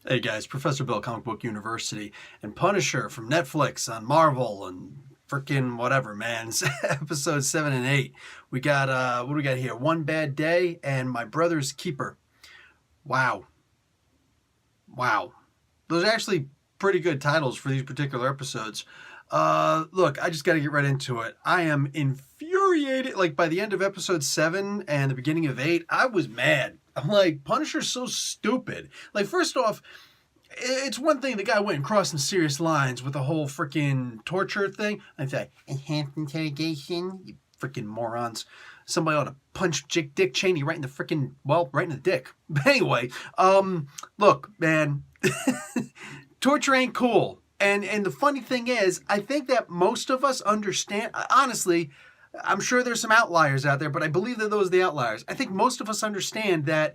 Hey guys, Professor Bill, Comic Book University, and Punisher from Netflix on Marvel and freaking whatever, man. Episode 7 and 8. We got, what do we got here? One Bad Day and My Brother's Keeper. Wow. Wow. Those are actually pretty good titles for these particular episodes. Look, I just got to get right into it. I am infuriated. Like, by the end of episode 7 and the beginning of 8, I was mad. I'm like, Punisher's so stupid. Like, first off, it's one thing the guy went and crossed some serious lines with the whole freaking torture thing. Like that enhanced interrogation, you freaking morons. Somebody ought to punch Dick Cheney right in the freaking, well, right in the dick. But anyway, look, man, torture ain't cool. And the funny thing is, I think that most of us understand, honestly, I'm sure there's some outliers out there, but I believe that those are the outliers. I think most of us understand that,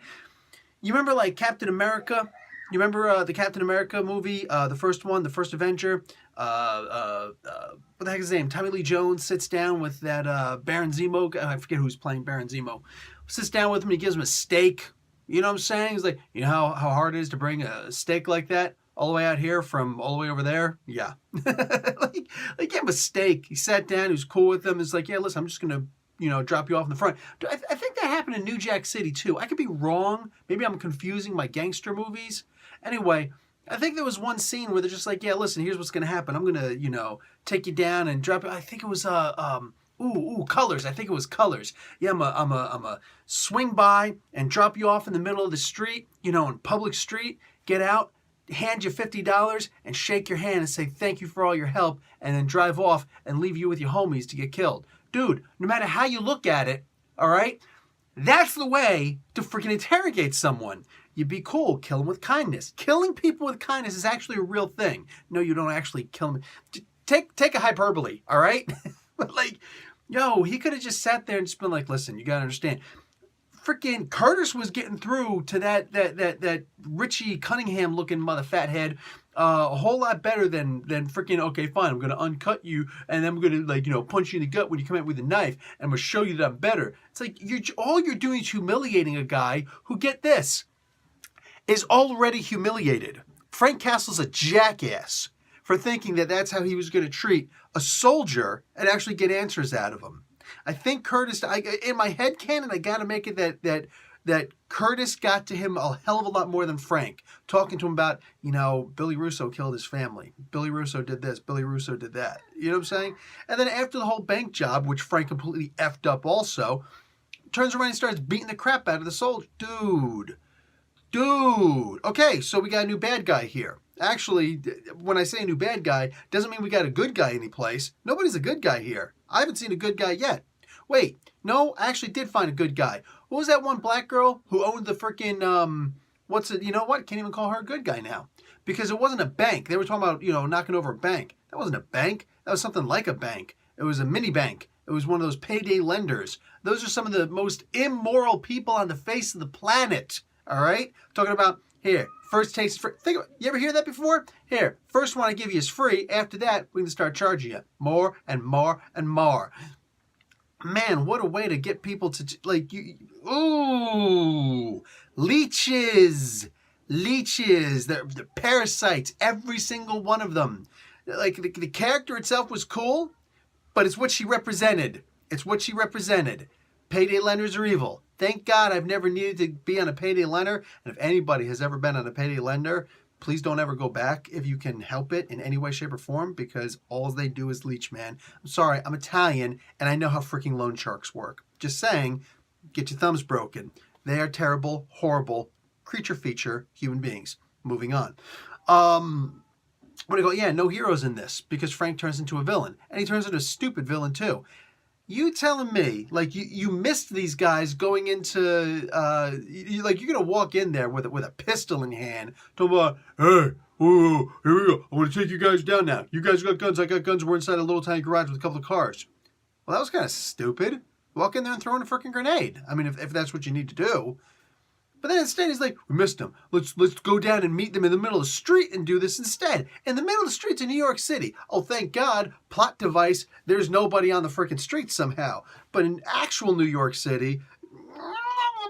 you remember like Captain America? You remember the Captain America movie, the first one, the first Avenger? What the heck is his name? Tommy Lee Jones sits down with that Baron Zemo guy. I forget who's playing Baron Zemo. Sits down with him, he gives him a steak. You know what I'm saying? He's like, you know how hard it is to bring a steak like that all the way out here from all the way over there? Yeah. like gave him a steak. He sat down, he was cool with them. He's like, yeah, listen, I'm just going to drop you off in the front. I think that happened in New Jack City, too. I could be wrong. Maybe I'm confusing my gangster movies. Anyway, I think there was one scene where they're just like, yeah, listen, here's what's going to happen. I'm going to, take you down and drop you. I think it was, Colors. I think it was Colors. Yeah, I'm a swing by and drop you off in the middle of the street, in public street, get out, hand you $50 and shake your hand and say thank you for all your help and then drive off and leave you with your homies to get killed. Dude, no matter how you look at it, all right, that's the way to freaking interrogate someone. You be cool, kill them with kindness. Killing people with kindness is actually a real thing. No, you don't actually kill them. Take a hyperbole, all right? But like, yo, he could have just sat there and just been like, listen, you got to understand. Freaking Curtis was getting through to that Richie Cunningham looking mother fathead a whole lot better than freaking, okay, fine, I'm going to uncut you and then I'm going to punch you in the gut when you come out with a knife and I'm going to show you that I'm better. It's like all you're doing is humiliating a guy who, get this, is already humiliated. Frank Castle's a jackass for thinking that that's how he was going to treat a soldier and actually get answers out of him. I think Curtis, in my head canon, I got to make it that Curtis got to him a hell of a lot more than Frank. Talking to him about, Billy Russo killed his family. Billy Russo did this. Billy Russo did that. You know what I'm saying? And then after the whole bank job, which Frank completely effed up also, turns around and starts beating the crap out of the soldier. Dude. Okay, so we got a new bad guy here. Actually, when I say a new bad guy, doesn't mean we got a good guy anyplace. Nobody's a good guy here. I haven't seen a good guy yet. Wait, no, I actually did find a good guy. What was that one black girl who owned the freaking, what's it, you know what? Can't even call her a good guy now. Because it wasn't a bank. They were talking about, knocking over a bank. That wasn't a bank. That was something like a bank. It was a mini bank. It was one of those payday lenders. Those are some of the most immoral people on the face of the planet. All right? Talking about, here, first taste free. You ever hear that before? Here, first one I give you is free. After that, we can start charging you more and more and more. Man, what a way to get people to, leeches, the parasites, every single one of them. Like, the character itself was cool, but it's what she represented. Payday lenders are evil. Thank God I've never needed to be on a payday lender. And if anybody has ever been on a payday lender, please don't ever go back if you can help it in any way, shape, or form, because all they do is leech, man. I'm sorry, I'm Italian, and I know how freaking loan sharks work. Just saying, get your thumbs broken. They are terrible, horrible, creature feature human beings. Moving on. No heroes in this, because Frank turns into a villain. And he turns into a stupid villain, too. You telling me, you missed these guys going into, you're going to walk in there with a pistol in hand, talking about, hey, whoa, here we go, I want to take you guys down now. You guys got guns, I got guns, we're inside a little tiny garage with a couple of cars. Well, that was kind of stupid. Walk in there and throw in a freaking grenade. I mean, if that's what you need to do. But then instead he's like, we missed them. Let's go down and meet them in the middle of the street and do this instead. In the middle of the streets in New York City. Oh, thank God, plot device, there's nobody on the freaking streets somehow. But in actual New York City,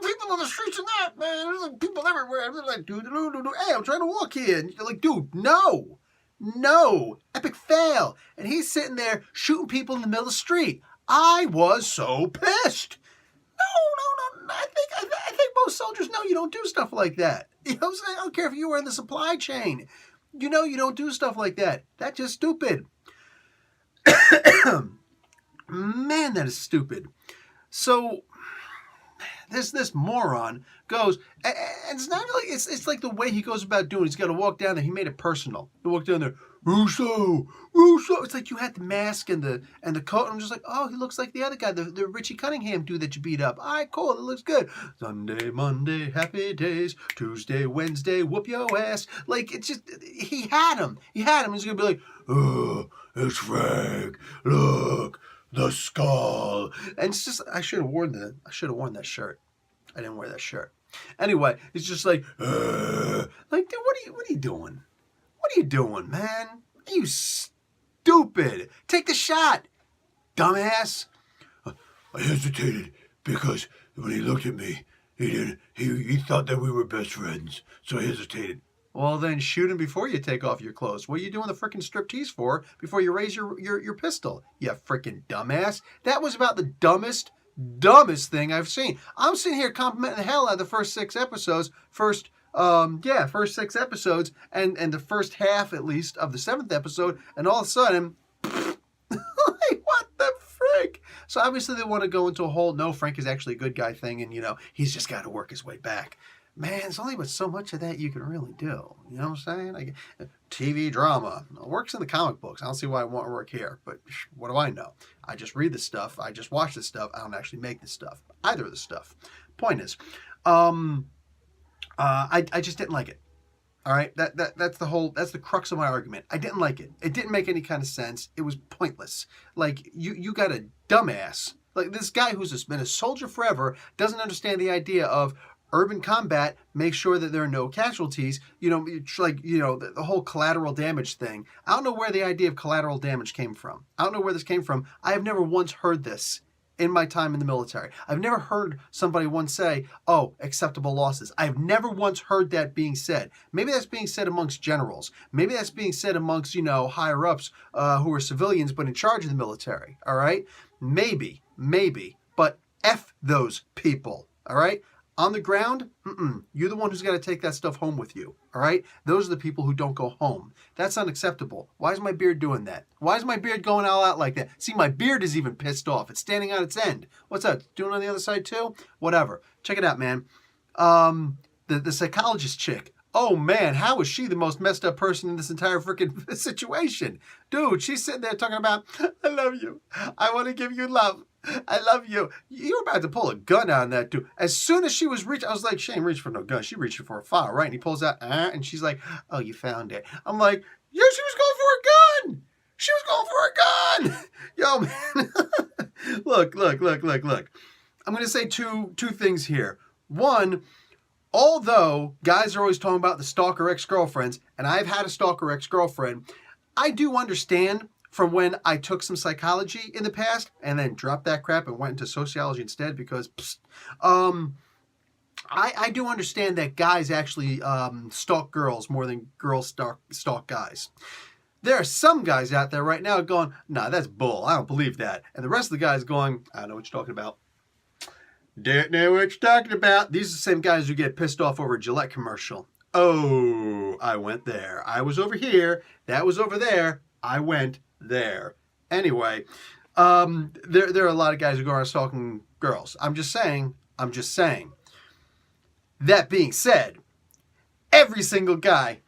people on the streets and that, man. There's like people everywhere. They're like, dude, hey, I'm trying to walk here. And you're like, dude, no. Epic fail. And he's sitting there shooting people in the middle of the street. I was so pissed. No. I think most soldiers know you don't do stuff like that. You know what I'm saying? I don't care if you were in the supply chain. You know you don't do stuff like that. That's just stupid. Man, that is stupid. So this moron goes, and it's not really, it's like the way he goes about doing it. He's got to walk down there. He made it personal. He walked down there, Russo. It's like you had the mask and the coat. And I'm just like, oh, he looks like the other guy, the Richie Cunningham dude that you beat up. All right, cool. It looks good. Sunday, Monday, happy days. Tuesday, Wednesday, whoop your ass. Like, it's just, he had him. He's going to be like, oh, it's Frank. Look. The skull. And it's just, I should have worn that shirt. I didn't wear that shirt. Anyway, it's just like, dude, what are you doing? What are you doing, man? Are you stupid? Take the shot, dumbass. I hesitated because when he looked at me, he thought that we were best friends. So I hesitated. Well, then shoot him before you take off your clothes. What are you doing the frickin' striptease for before you raise your pistol? You frickin' dumbass. That was about the dumbest thing I've seen. I'm sitting here complimenting the hell out of the first 6 episodes. First 6 episodes, and the first half, at least, of the 7th episode, and all of a sudden, like, what the frick? So obviously they want to go into a whole, no, Frank is actually a good guy thing, and, he's just got to work his way back. Man, there's only but so much of that you can really do. You know what I'm saying? Like, TV drama. It works in the comic books. I don't see why it won't work here. But what do I know? I just read the stuff. I just watch the stuff. I don't actually make the stuff. Either of the stuff. Point is, I just didn't like it. All right? That's the crux of my argument. I didn't like it. It didn't make any kind of sense. It was pointless. Like, you got a dumbass. Like, this guy who's been a soldier forever doesn't understand the idea of urban combat. Make sure that there are no casualties. The whole collateral damage thing. I don't know where the idea of collateral damage came from. I don't know where this came from. I have never once heard this in my time in the military. I've never heard somebody once say, oh, acceptable losses. I've never once heard that being said. Maybe that's being said amongst generals. Maybe that's being said amongst, higher ups who are civilians but in charge of the military. All right? Maybe. But F those people. All right? On the ground, you're the one who's got to take that stuff home with you, all right? Those are the people who don't go home. That's unacceptable. Why is my beard doing that? Why is my beard going all out like that? See, my beard is even pissed off. It's standing on its end. What's that? Doing it on the other side too? Whatever. Check it out, man. The psychologist chick. Oh, man, how is she the most messed up person in this entire freaking situation? Dude, she's sitting there talking about, I love you. I want to give you love. I love you. You were about to pull a gun on that dude. As soon as she was reaching, I was like, she ain't reaching for no gun. She reaching for a file, right? And he pulls out, and she's like, oh, you found it. I'm like, yeah, she was going for a gun. She was going for a gun. Yo, man. Look. I'm going to say two things here. One, although guys are always talking about the stalker ex-girlfriends, and I've had a stalker ex-girlfriend, I do understand from when I took some psychology in the past and then dropped that crap and went into sociology instead because I do understand that guys actually stalk girls more than girls stalk guys. There are some guys out there right now going, nah, that's bull. I don't believe that. And the rest of the guys going, I know what you're talking about. Don't know what you're talking about. These are the same guys who get pissed off over a Gillette commercial. Oh, I went there. I was over here. That was over there. I went there. Anyway, there are a lot of guys who go around stalking girls. I'm just saying. That being said, every single guy,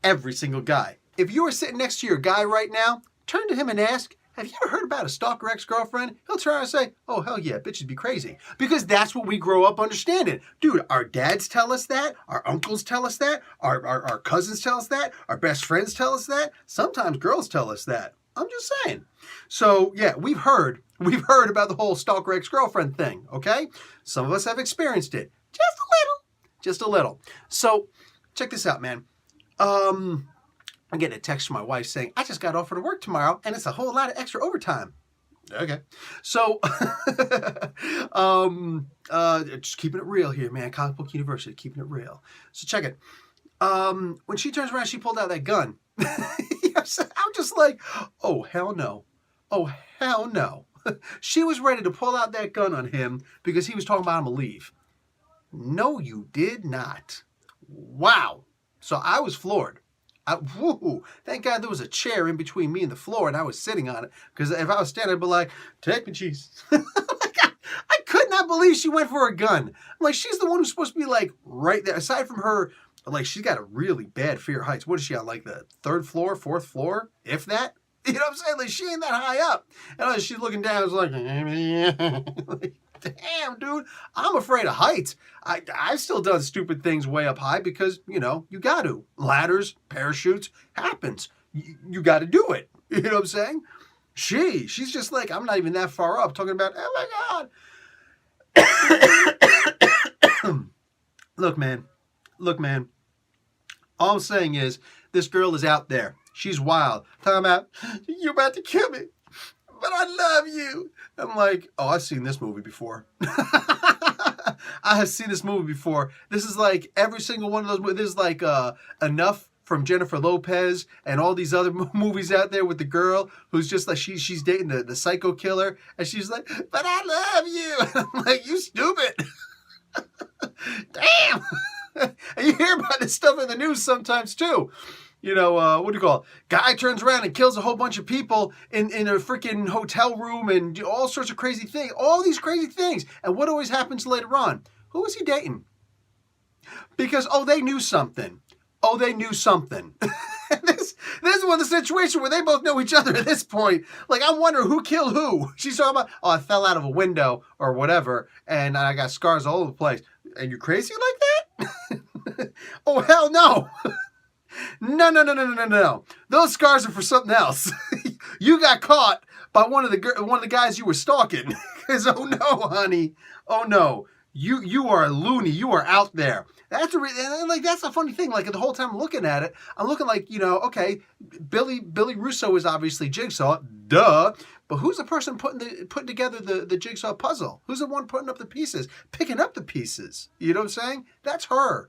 if you were sitting next to your guy right now, turn to him and ask, have you ever heard about a stalker ex-girlfriend? He'll turn around and say, oh, hell yeah, bitches be crazy. Because that's what we grow up understanding. Dude, our dads tell us that. Our uncles tell us that. Our cousins tell us that. Our best friends tell us that. Sometimes girls tell us that. I'm just saying. So, yeah, we've heard about the whole stalker ex-girlfriend thing, okay? Some of us have experienced it. Just a little. So, check this out, man. I'm getting a text from my wife saying, I just got offered to work tomorrow, and it's a whole lot of extra overtime. Okay. So, just keeping it real here, man. Comic Book University, keeping it real. So check it. When she turns around, she pulled out that gun. Yes, I'm just like, oh, hell no. Oh, hell no. She was ready to pull out that gun on him because he was talking about him to leave. No, you did not. Wow. So I was floored. Thank God there was a chair in between me and the floor and I was sitting on it. Because if I was standing, I'd be like, take me, cheese. I could not believe she went for a gun. I'm like, she's the one who's supposed to be like right there. Aside from her, like, she's got a really bad fear of heights. What is she on, like the third floor, fourth floor, if that? You know what I'm saying? Like, she ain't that high up. And she's looking down, it's like, like, damn, dude, I'm afraid of heights. I've still done stupid things way up high because, you know, you got to. Ladders, parachutes, happens. You got to do it. You know what I'm saying? She's just like, I'm not even that far up, talking about, oh my God. Look, man. All I'm saying is, this girl is out there. She's wild. Talking about, you're about to kill me, but I love you. I'm like, oh, I've seen this movie before. I have seen this movie before. This is like every single one of those movies. This is like Enough from Jennifer Lopez and all these other movies out there with the girl who's just like, she's dating the psycho killer. And she's like, but I love you. I'm like, you stupid. Damn. And you hear about this stuff in the news sometimes too. You know, what do you call it? Guy turns around and kills a whole bunch of people in a freaking hotel room and all sorts of crazy things. All these crazy things. And what always happens later on? Who was he dating? Because, they knew something. This is one of the situations where they both know each other at this point. Like, I'm wondering who killed who. She's talking about, I fell out of a window or whatever, and I got scars all over the place. And you're crazy like that? Oh, hell no. No. Those scars are for something else. You got caught by one of the guys you were stalking. Because, oh no, honey. Oh no. You are a loony. You are out there. That's a funny thing. Like, the whole time I'm looking at it, I'm looking like, okay, Billy Russo is obviously Jigsaw, duh. But who's the person putting together the Jigsaw puzzle? Who's the one putting up the pieces, picking up the pieces? You know what I'm saying? That's her.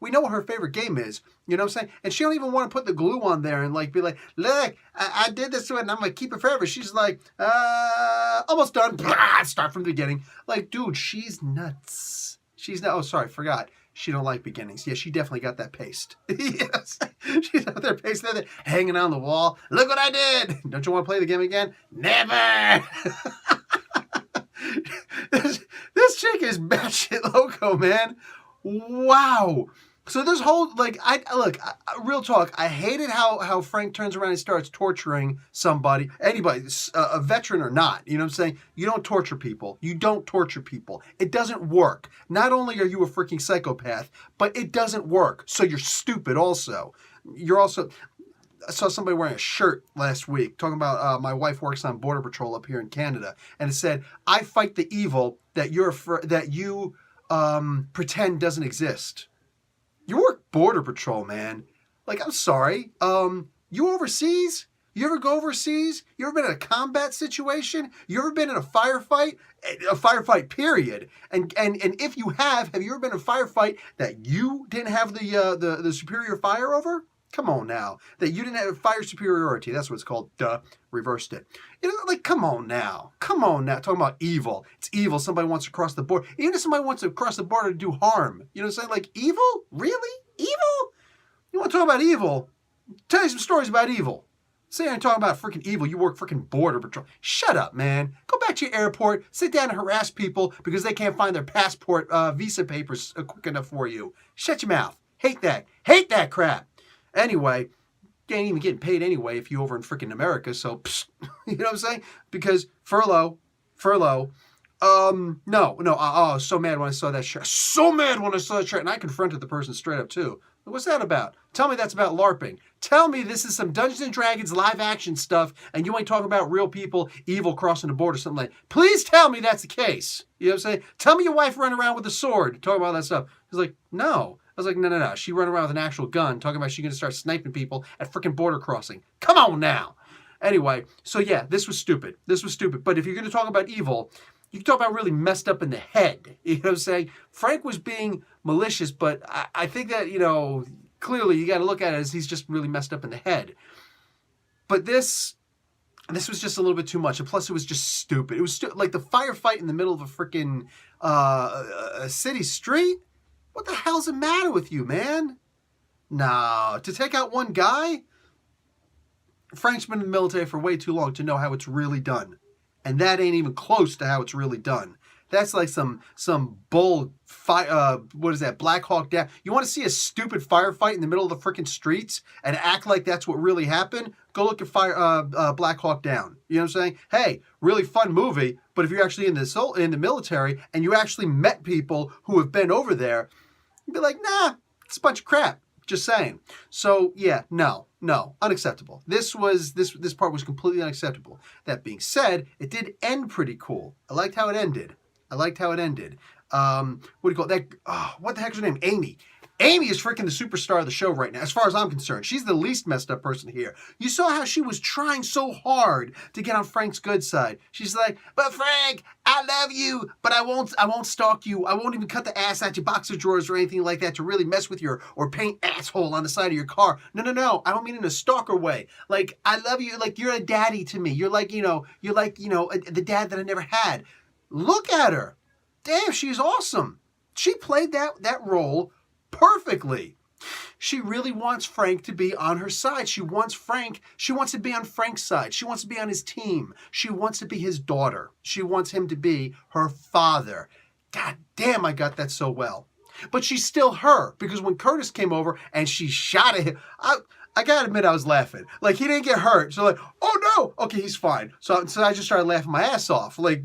We know what her favorite game is. You know what I'm saying? And she don't even want to put the glue on there and like be like, look, I did this to it and I'm gonna keep it forever. She's like, almost done. Start from the beginning. Like, dude, she's nuts. Oh, sorry, forgot. She don't like beginnings. Yeah, she definitely got that paste. Yes. She's out there pasting there, hanging on the wall. Look what I did. Don't you want to play the game again? Never. This chick is batshit loco, man. Wow. So this whole, like, real talk, I hated how Frank turns around and starts torturing somebody, anybody, a veteran or not. You know what I'm saying? You don't torture people. It doesn't work. Not only are you a freaking psychopath, but it doesn't work. So you're stupid also. I saw somebody wearing a shirt last week talking about my wife works on Border Patrol up here in Canada. And it said, I fight the evil that you pretend doesn't exist. You work Border Patrol, man. Like, I'm sorry. You overseas? You ever go overseas? You ever been in a combat situation? You ever been in a firefight? A firefight, period. And if you have you ever been in a firefight that you didn't have the superior fire over? Come on now. That you didn't have fire superiority. That's what it's called. Duh. Reversed it. Like, come on now. Talking about evil. It's evil. Somebody wants to cross the border. Even if somebody wants to cross the border to do harm. You know what I'm saying? Like, evil? Really? Evil? You want to talk about evil? Tell you some stories about evil. Say I'm talking about freaking evil. You work freaking Border Patrol. Shut up, man. Go back to your airport. Sit down and harass people because they can't find their passport visa papers quick enough for you. Shut your mouth. Hate that crap. Anyway, you ain't even getting paid anyway if you over in freaking America, so, psst, you know what I'm saying? Because furlough. No, I was so mad when I saw that shirt. And I confronted the person straight up, too. What's that about? Tell me that's about LARPing. Tell me this is some Dungeons & Dragons live action stuff, and you ain't talking about real people, evil crossing the border, something like that. Please tell me that's the case. You know what I'm saying? Tell me your wife running around with a sword, talking about that stuff. He's like, no. I was like, no. She run around with an actual gun, talking about she's going to start sniping people at freaking border crossing. Come on now. Anyway, so yeah, this was stupid. This was stupid. But if you're going to talk about evil, you can talk about really messed up in the head. You know what I'm saying? Frank was being malicious, but I think that, clearly you got to look at it as he's just really messed up in the head. But this was just a little bit too much. And plus, it was just stupid. It was like the firefight in the middle of a freaking a city street. What the hell's the matter with you, man? No, to take out one guy? Frank's been in the military for way too long to know how it's really done. And that ain't even close to how it's really done. That's like some bull what is that? Black Hawk Down. You want to see a stupid firefight in the middle of the freaking streets and act like that's what really happened? Go look at Black Hawk Down. You know what I'm saying? Hey, really fun movie, but if you're actually in the military and you actually met people who have been over there, you'd be like, nah, it's a bunch of crap. Just saying. So yeah, no, unacceptable. This part was completely unacceptable. That being said, it did end pretty cool. I liked how it ended. What do you call that? Oh, what the heck's her name? Amy. Amy is freaking the superstar of the show right now, as far as I'm concerned. She's the least messed up person here. You saw how she was trying so hard to get on Frank's good side. She's like, but Frank, I love you, but I won't stalk you. I won't even cut the ass out your boxer drawers or anything like that to really mess with your, or paint asshole on the side of your car. No. I don't mean in a stalker way. Like, I love you. Like, you're a daddy to me. You're like, the dad that I never had. Look at her. Damn, she's awesome. She played that role perfectly. She really wants Frank to be on her side. She wants to be on Frank's side. She wants to be on his team. She wants to be his daughter. She wants him to be her father. God damn, I got that so well. But she's still her, because when Curtis came over and she shot at him, I gotta admit I was laughing. Like, he didn't get hurt. So like, oh no, okay, he's fine. So I just started laughing my ass off. Like,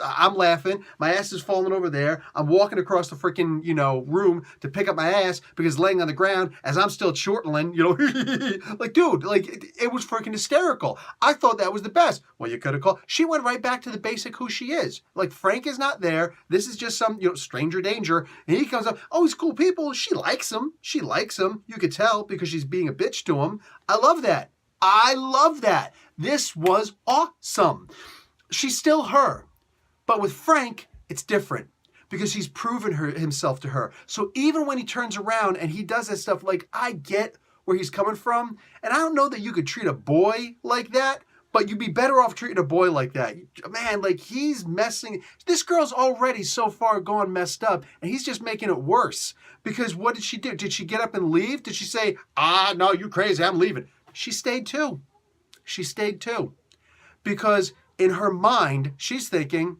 I'm laughing. My ass is falling over there. I'm walking across the freaking, room to pick up my ass because it's laying on the ground as I'm still chortling, like, dude, like, it was freaking hysterical. I thought that was the best. Well, you could have called. She went right back to the basic who she is. Like, Frank is not there. This is just some, stranger danger. And he comes up, oh, he's cool people. She likes him. You could tell because she's being a bitch to him. I love that. This was awesome. She's still her. But with Frank, it's different because he's proven himself to her. So even when he turns around and he does that stuff, like, I get where he's coming from. And I don't know that you could treat a boy like that, but you'd be better off treating a boy like that. Man, like, he's messing. This girl's already so far gone messed up, and he's just making it worse. Because what did she do? Did she get up and leave? Did she say, no, you crazy, I'm leaving? She stayed too. Because in her mind, she's thinking,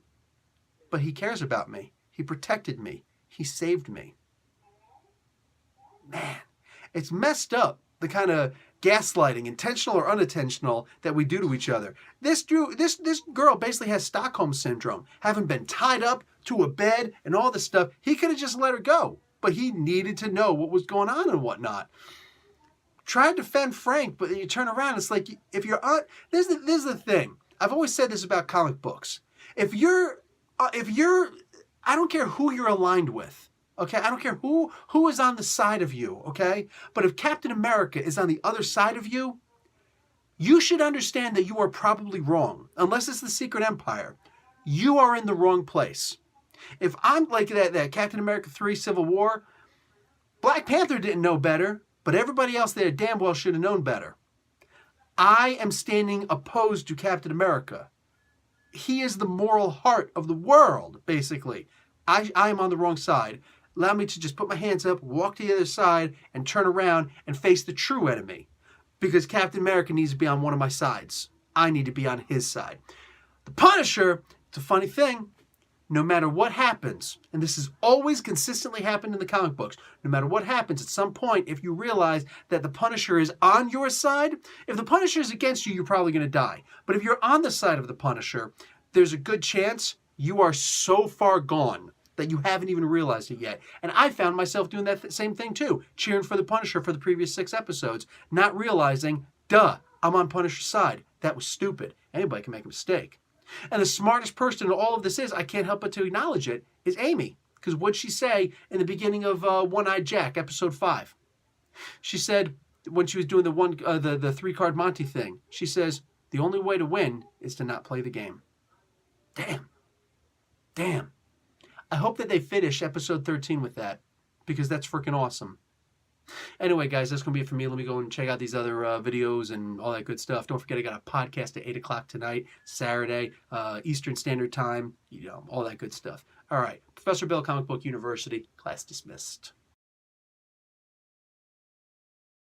but he cares about me. He protected me. He saved me. Man, it's messed up, the kind of gaslighting, intentional or unintentional, that we do to each other. This girl basically has Stockholm Syndrome, having been tied up to a bed and all this stuff. He could have just let her go, but he needed to know what was going on and whatnot. Try to defend Frank, but you turn around, it's like, if you're on, this is the thing. I've always said this about comic books. If you're, I don't care who you're aligned with. Okay, I don't care who is on the side of you, okay? But if Captain America is on the other side of you, you should understand that you are probably wrong. Unless it's the Secret Empire. You are in the wrong place. If I'm like that Captain America 3 Civil War, Black Panther didn't know better, but everybody else there damn well should have known better. I am standing opposed to Captain America. He is the moral heart of the world, basically. I am on the wrong side. Allow me to just put my hands up, walk to the other side, and turn around and face the true enemy. Because Captain America needs to be on one of my sides. I need to be on his side. The Punisher, it's a funny thing, no matter what happens, and this has always consistently happened in the comic books, no matter what happens, at some point, if you realize that the Punisher is on your side, if the Punisher is against you, you're probably going to die. But if you're on the side of the Punisher, there's a good chance you are so far gone that you haven't even realized it yet. And I found myself doing that same thing too, cheering for the Punisher for the previous 6 episodes, not realizing, I'm on Punisher's side. That was stupid. Anybody can make a mistake. And the smartest person in all of this is, I can't help but to acknowledge it, is Amy. Because what'd she say in the beginning of One-Eyed Jack, episode 5? She said, when she was doing the 3-card Monty thing, she says, The only way to win is to not play the game. Damn. I hope that they finish episode 13 with that, because that's freaking awesome. Anyway, guys, that's going to be it for me. Let me go and check out these other videos and all that good stuff. Don't forget, I got a podcast at 8 o'clock tonight, Saturday, Eastern Standard Time, all that good stuff. All right, Professor Bill, Comic Book University, class dismissed.